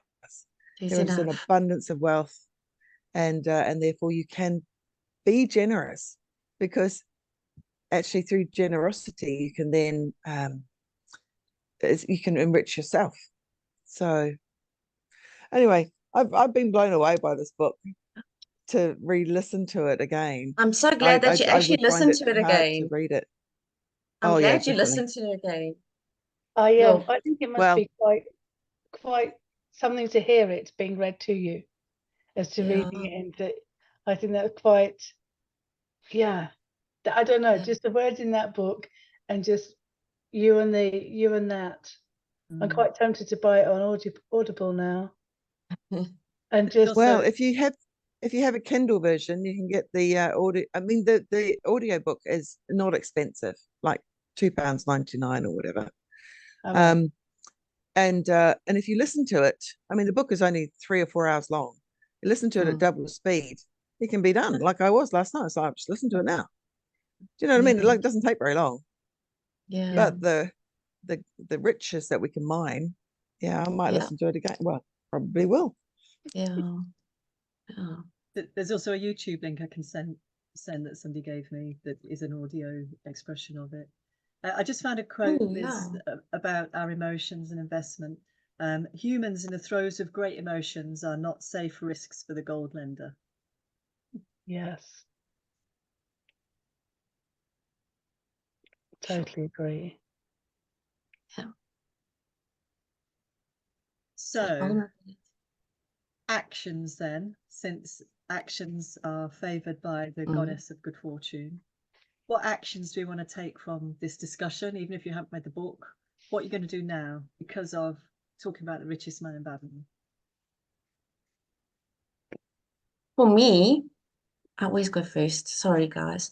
There is an abundance of wealth, and therefore you can be generous, because actually through generosity you can then you can enrich yourself. So anyway, I've been blown away by this book. to re-listen to it again.
I'm so glad that you
I
actually
would find
listened to it
hard to
again.
read it.
I'm
Oh yeah,
glad you
definitely.
listened to it again.
I
Yeah.
think it must
Well,
be quite something to hear it being read to you as to reading it, and that I think that's quite, yeah. I don't know, just the words in that book, and just you and that. I'm quite tempted to buy it on Audible now, and just
well, if you have a Kindle version, you can get the audio. I mean, the audio book is not expensive, like £2.99 or whatever. And if you listen to it, I mean, the book is only 3 or 4 hours long. You listen to it at double speed, it can be done. Like I was last night, so I just listen to it now. Do you know what I mean? It doesn't take very long.
Yeah.
But the riches that we can mine, I might listen to it again. Well, probably will.
Yeah.
There's also a YouTube link I can send that somebody gave me that is an audio expression of it. I just found a quote, Liz, about our emotions and investment. Humans in the throes of great emotions are not safe risks for the gold lender.
yes, totally agree.
So actions then, since actions are favoured by the goddess of good fortune, what actions do we want to take from this discussion, even if you haven't read the book? What are you going to do now because of talking about the richest man in Babylon?
For me, I always go first. Sorry, guys.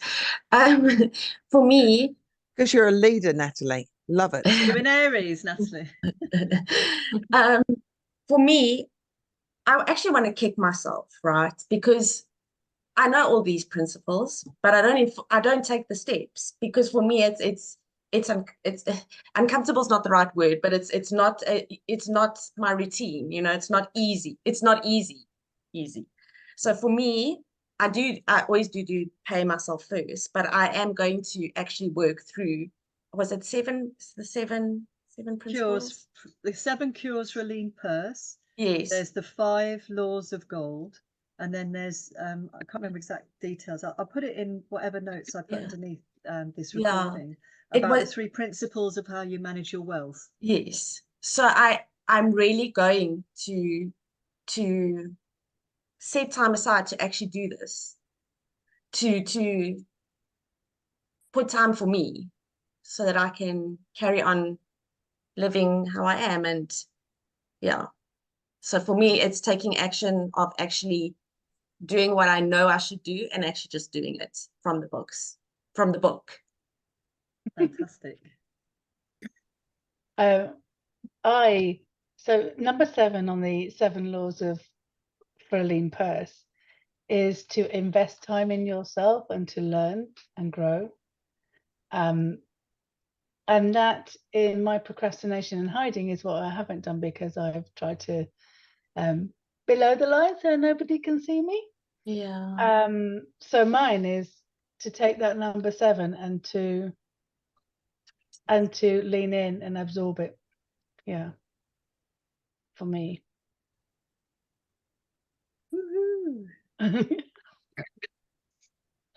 For me,
because you're a leader, Natalie. Love it.
You're an Aries, Natalie.
For me, I actually want to kick myself, right? Because I know all these principles, but I don't take the steps, because for me it's uncomfortable is not the right word, but it's not my routine, it's not easy. It's not easy. So for me, I always do pay myself first, but I am going to actually work through, was it the seven principles?
The 7 cures for a lean purse.
Yes.
There's the 5 laws of gold. And then there's, I can't remember exact details. I'll put it in whatever notes I put underneath this recording about the 3 principles of how you manage your wealth.
Yes. So I'm really going to set time aside to actually do this, to put time for me so that I can carry on living how I am. And so for me, it's taking action of actually doing what I know I should do and actually just doing it from the book.
Fantastic.
So number 7 on the 7 laws for a lean purse is to invest time in yourself and to learn and grow. And that, in my procrastination and hiding, is what I haven't done, because I've tried to below the line so nobody can see me.
Yeah.
So mine is to take that number 7 and to lean in and absorb it. Yeah. For me.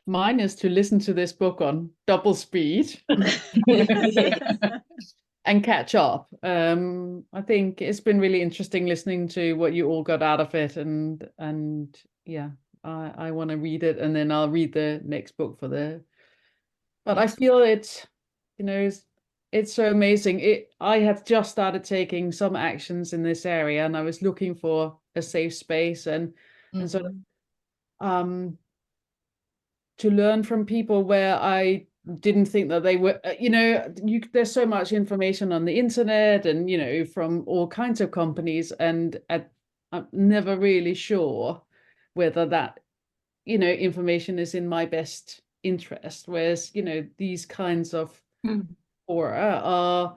Mine is to listen to this book on double speed and catch up. I think it's been really interesting listening to what you all got out of it, and yeah, I want to read it, and then I'll read the next book but I feel it's so amazing. I have just started taking some actions in this area, and I was looking for a safe space and sort of to learn from people where I didn't think that they were, there's so much information on the internet and, from all kinds of companies. And I'm never really sure whether that, information is in my best interest. Whereas, these kinds of aura are,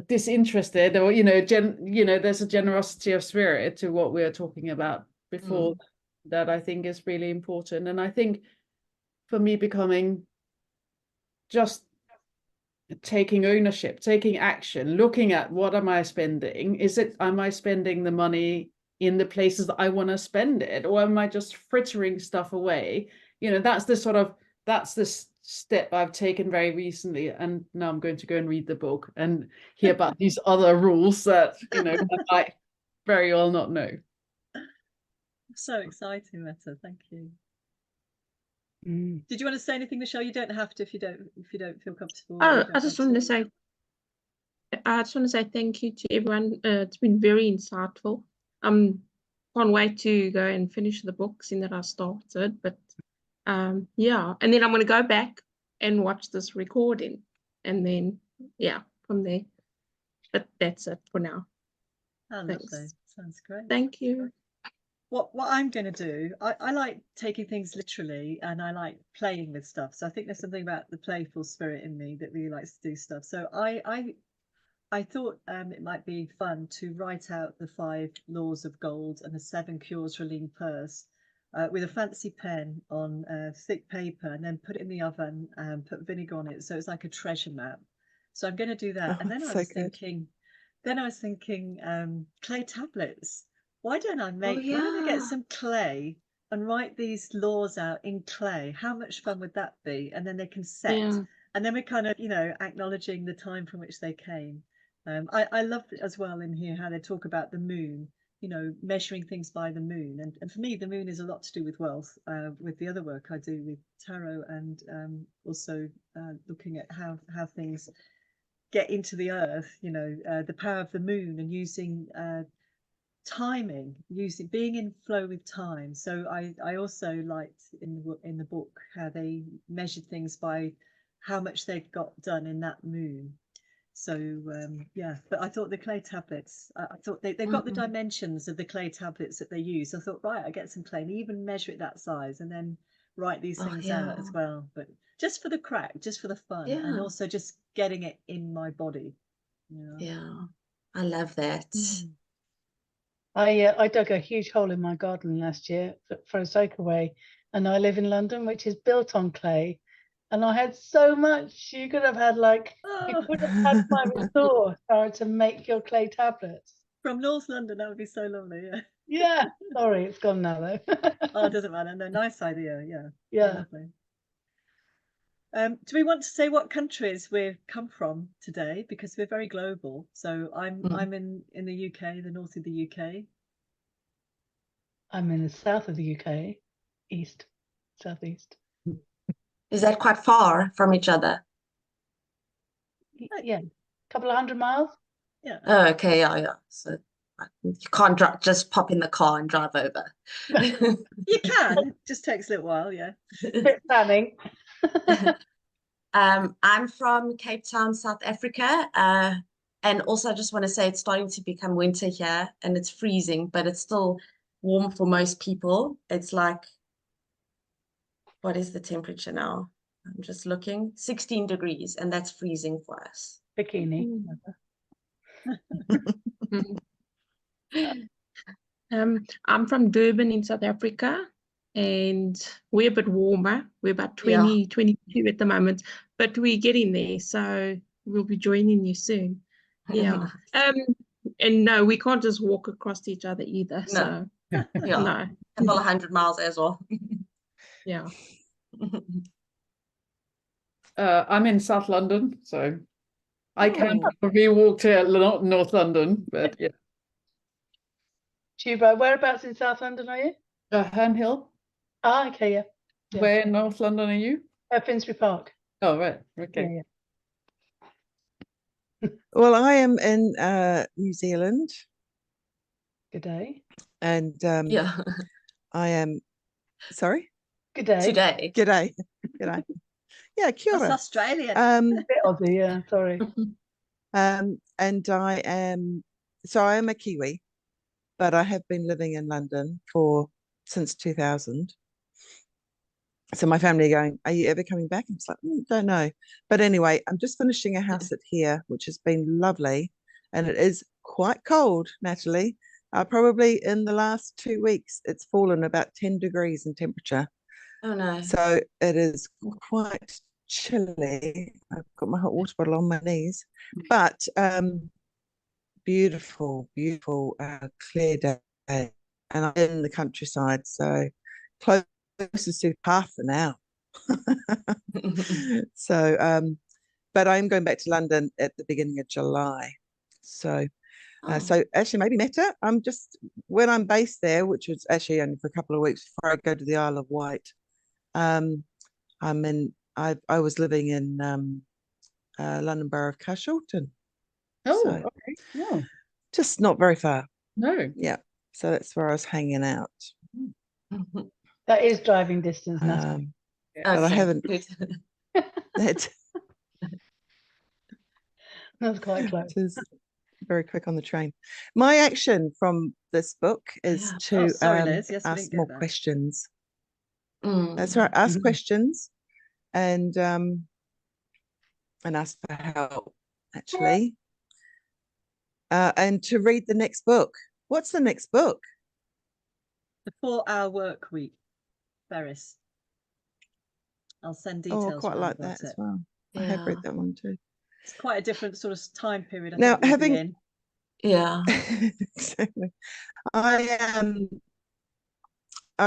disinterested, or, there's a generosity of spirit to what we were talking about before. That I think is really important. And I think for me, becoming just taking ownership, taking action, looking at what am I spending? Am I spending the money in the places that I want to spend it, or am I just frittering stuff away? You know, that's the step I've taken very recently, and now I'm going to go and read the book and hear about these other rules that, you know, I might very well not know.
So exciting, Meta. Thank you.
Mm.
Did you want to say anything, Michelle? You don't have to if you don't feel comfortable.
Oh,
you
I
don't
just
want
wanted to say, thank you to everyone. It's been very insightful. Can't wait to go and finish the book, seeing that I started. But yeah, and then I'm going to go back and watch this recording, and then yeah, from there. But that's it for now.
Oh,
Thanks.
lovely. Sounds great.
Thank you.
What I'm going to do, I like taking things literally, and I like playing with stuff. So I think there's something about the playful spirit in me that really likes to do stuff. So I thought it might be fun to write out the 5 laws of gold and the 7 cures for a lean purse with a fancy pen on thick paper, and then put it in the oven and put vinegar on it. So it's like a treasure map. So I'm going to do that.
Oh,
And then I
so
was
good.
thinking clay tablets. Why don't I
Oh,
why don't I get
yeah.
some clay and write these laws out in clay? How much fun would that be? And then they can set.
Yeah.
And then we're kind of, acknowledging the time from which they came. I loved it as well in here how they talk about the moon, measuring things by the moon. And for me, the moon is a lot to do with wealth, with the other work I do with tarot, and also looking at how things get into the earth, the power of the moon, and using timing, being in flow with time. So I also liked in the book how they measured things by how much they got done in that moon. So yeah, but I thought the clay tablets, I thought they've got the dimensions of the clay tablets that they use. I thought, right, I get some clay and even measure it that size, and then write these
Oh,
things
yeah.
out as well. But just for the crack, just for the fun, and
Yeah.
also just getting it in my body.
Yeah. I love that.
I dug a huge hole in my garden last year for a soakaway, and I live in London, which is built on clay. And I had so much. You could have had you
Oh,
could have had my resource to make your clay tablets.
from North London, that would be so lovely. Yeah.
Yeah. Sorry, it's gone now though.
Oh, it doesn't matter. No, nice idea. Yeah.
Yeah.
Lovely. Do we want to say what countries we've come from today? Because we're very global. So I'm in the UK, the north of the UK.
I'm in the south of the UK, southeast.
Is that quite far from each other?
Yeah, a couple of 100 miles.
Yeah.
Oh, okay, yeah. So you can't just pop in the car and drive over.
You can. It just takes a little while, yeah.
Bit planning.
I'm from Cape Town, South Africa. And also I just want to say it's starting to become winter here, and it's freezing, but it's still warm for most people. It's like, what is the temperature now? I'm just looking, 16 degrees, and that's freezing for us.
Bikini.
I'm from Durban in South Africa, and we're a bit warmer. We're about 20, 22 at the moment, but we're getting there. So we'll be joining you soon. Yeah. And no, we can't just walk across each other either.
No.
So
Yeah.
no.
Couple 100 miles as well.
Yeah.
I'm in South London, so I can probably walk to North London, but yeah.
Tuba, whereabouts in South London are you?
Herne Hill.
Ah, okay, yeah.
Where in North London are you?
Finsbury Park.
Oh, right. Okay.
Yeah.
Well, I am in New Zealand,
Good day.
and
Yeah.
I am sorry.
Good day.
Today.
G'day. G'day. Yeah, kia
That's
ora.
Australian.
Bit Aussie, yeah. Sorry.
And I am a Kiwi, but I have been living in London since 2000. So my family are going, are you ever coming back? I'm just like, don't know. But anyway, I'm just finishing a house sit here, which has been lovely. And it is quite cold, Natalie. Probably in the last 2 weeks, it's fallen about 10 degrees in temperature.
Oh, no.
So it is quite chilly. I've got my hot water bottle on my knees. But beautiful, beautiful clear day and I'm in the countryside, so closest to Perth for now. So, but I'm going back to London at the beginning of July. So,
Oh,
so actually maybe Meta. I'm just when I'm based there, which was actually only for a couple of weeks before I go to the Isle of Wight. I was living in London Borough of Carshalton.
Oh,
So
okay. No,
just not very far.
no.
Yeah. So that's where I was hanging out.
That is driving distance, Natalie.
But I
okay,
haven't.
good.
That
That's quite close.
is very quick on the train. My action from this book is
Yeah.
to
sorry, Liz. Yes, we
ask
didn't get
more
that.
questions.
Mm.
That's right. Ask
Mhm.
questions and ask for help, actually. And to read the next book. What's the next book?
The 4-Hour Work Week, Ferris. I'll send
Oh, I
details
quite
around
like
about
that as
it.
well. I have
Yeah.
read that one too.
It's quite a different sort of time period, I
Now,
think, we'll
having
be in.
Yeah.
exactly. I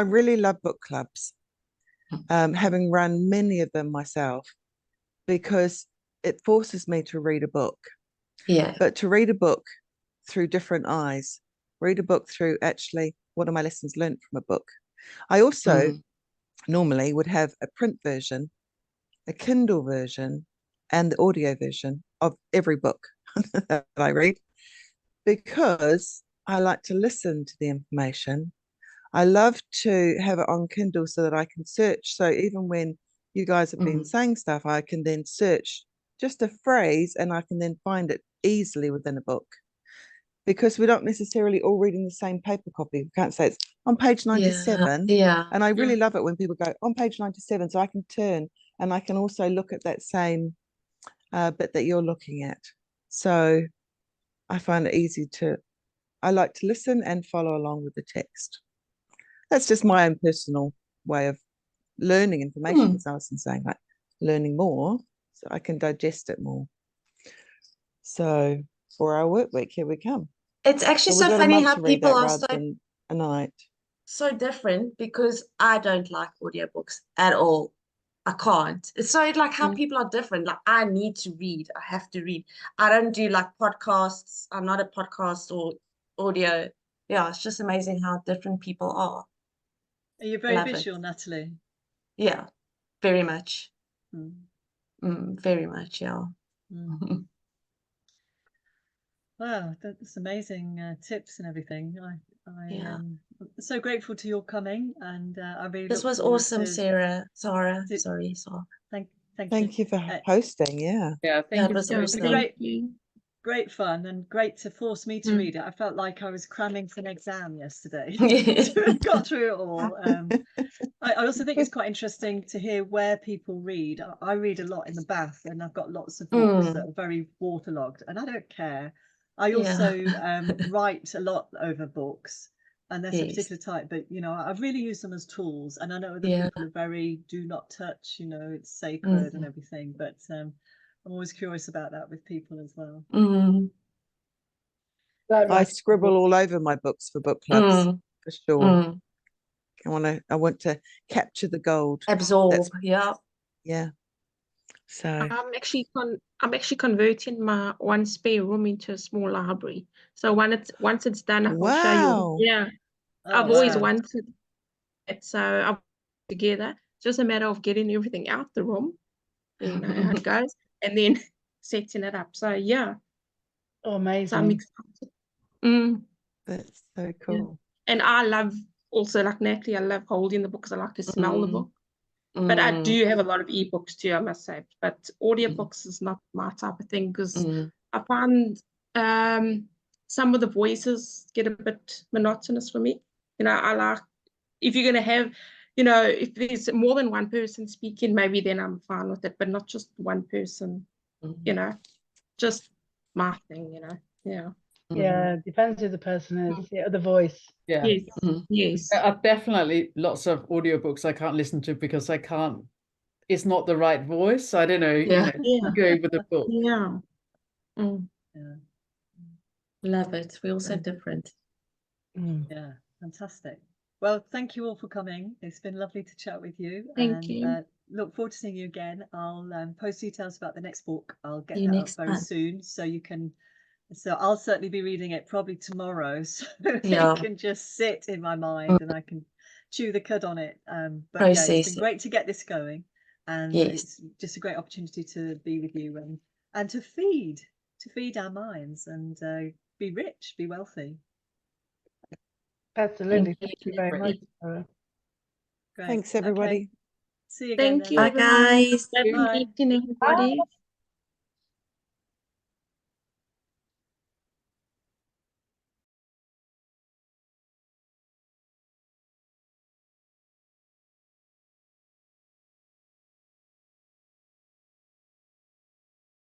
really love book clubs, having run many of them myself, because it forces me to read a book,
Yeah.
but to read a book through different eyes, read a book through actually what are my lessons learned from a book. I also normally would have a print version, a Kindle version, and the audio version of every book that I read, because I like to listen to the information. I love to have it on Kindle so that I can search. So even when you guys have been saying stuff, I can then search just a phrase and I can then find it easily within a book. Because we're not necessarily all reading the same paper copy. We can't say it's on page 97.
Yeah.
And I really love it when people go on page 97, so I can turn and I can also look at that same bit that you're looking at. So I find it I like to listen and follow along with the text. That's just my own personal way of learning information, as Alison's saying, like learning more so I can digest it more. So for our work week, here we come.
It's actually
So we've
so
got a
funny
month
how
to read
people
that
are
rather than a night.
so different, because I don't like audiobooks at all. I can't. It's so like how people are different. Like I need to read. I have to read. I don't do like podcasts. I'm not a podcast or audio. Yeah, it's just amazing how different people are.
Are you very
Love it.
visual, Natalie?
Yeah, very much.
Mm.
Very much, yeah.
Mm. Wow, that's amazing tips and everything.
Yeah.
I'm so grateful to your coming, and I really
This
look
was
forward
awesome,
to.
Zara.
to-
Sorry, Sarah.
Thank
Thank you for
Uh,
hosting. Yeah.
Yeah,
Yeah,
thank
it
you
was
for
awesome.
listening.
great fun and great to force me to
Mm.
read it. I felt like I was cramming for an exam yesterday
Yeah.
to have got through it all. I also think it's quite interesting to hear where people read. I read a lot in the bath, and I've got lots of books that are very waterlogged, and I don't care. I also write a lot over books, and there's a
Yes.
particular type, but I really use them as tools. And I know other
Yeah.
people are very do not touch, it's sacred and everything, but I'm always curious about that with people as well.
I scribble all over my books for book clubs, for sure. I want to capture the gold.
Absorb. Yeah.
Yeah. So
I'm actually converting my one spare room into a small library. So once it's done, I will show you.
wow.
Yeah,
Oh,
I've always
wow.
wanted it. So I've together. It's just a matter of getting everything out the room. You know how it goes, and then setting it up. So yeah,
Oh,
so I'm
amazing.
excited.
That's so cool.
And I love also, like Natalie, I love holding the books. I like to smell the book. But I do have a lot of ebooks too, I must say. But audiobooks is not my type of thing, because I find some of the voices get a bit monotonous for me. I like, if you're going to have, if there's more than one person speaking, maybe then I'm fine with it, but not just one person, just my thing, yeah.
Yeah, depends who the person is. Yeah, the voice.
Yeah.
Yes, yes.
There are definitely lots of audiobooks I can't listen to because it's not the right voice. I don't know,
Yeah.
go with the book.
Yeah.
Yeah.
Love it. We're all so different.
Yeah, fantastic. Well, thank you all for coming. It's been lovely to chat with you.
Thank
and
you.
Look forward to seeing you again. I'll post details about the next book. I'll get
See you
that up
next
very
month.
soon, so you can. So I'll certainly be reading it probably tomorrow, so
Yeah.
it can just sit in my mind and I can chew the cud on it. But yeah, it's
Process
been
it.
great to get this going, and
Yes.
it's just a great opportunity to be with you and to feed our minds and be rich, be wealthy.
Absolutely.
Thank
Thank
you,
you very much,
Deborah.
Sarah.
Great.
Thanks,
Okay.
everybody.
See you again
Thank
then.
you,
Bye,
everyone.
guys.
Lovely
Bye.
meeting everybody.